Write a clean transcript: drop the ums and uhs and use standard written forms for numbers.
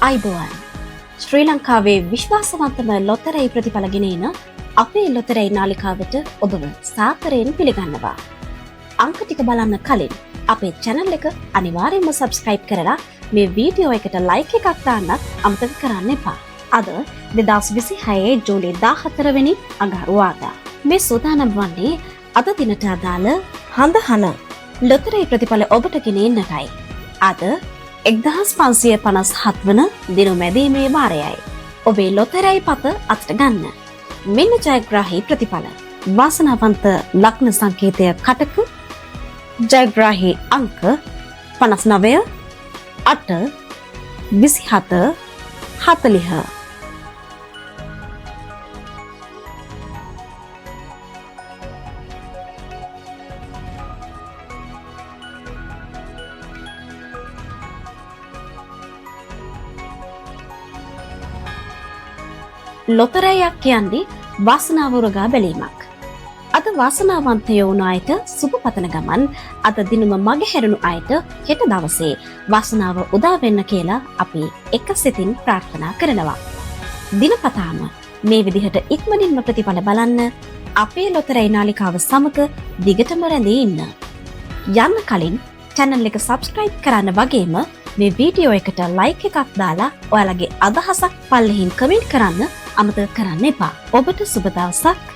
අයිබෝවන් ශ්‍රී ලංකාවේ විශ්වාසවන්තම ලොතරැයි ප්‍රතිඵල ගෙන එන අපේ ලොතරැයි නාලිකාවට ඔබව සාදරයෙන් පිළිගන්නවා. අංක ටික බලන්න කලින් අපේ channel එක අනිවාර්යයෙන්ම subscribe කරලා මේ වීඩියෝ එකට like එකක් දාන්නත් අමතක කරන්න එපා. අද 2026 ජූලි 14 වෙනි අඟහරුවාදා. මේ සූදානම් වන්නේ අද දිනට අදාළ හඳහන ලොතරැයි ප්‍රතිඵල ඔබට ගෙන එන්නටයි. අද 1557 වන දිනමැදීමේ වාරයයි. ඔබේ ලොතරැයි පත අතට ගන්න. මෙන්න ජයග්‍රාහී ප්‍රතිඵල. වාසනාවන්ත ලග්න සංකේතය කටක. ජයග්‍රාහී අංක 59 8 27 40. ලොතරැයියක් කියන්නේ වාසනාව උරගා බැලීමක්. අද වාසනාවන්තයෝ වුණ අයට සුබ පතන ගමන් අද දිනම මගහැරුණු අයට හෙට දවසේ වාසනාව උදා වෙන්න කියලා අපි එක සිතින් ප්‍රාර්ථනා කරනවා. දිනපතාම මේ විදිහට ඉක්මනින්ම ප්‍රතිඵල බලන්න අපේ ලොතරැයි නාලිකාව සමග දිගටම රැඳී ඉන්න. යන්න කලින් channel එක subscribe කරන්න වගේම මේ වීඩියෝ එකට like එකක් දාලා ඔයාලගේ අදහසක් පල්ලෙහින් කමෙන්ට් කරන්න අමතක කරන්න එපා. ඔබට සුබ දවසක්.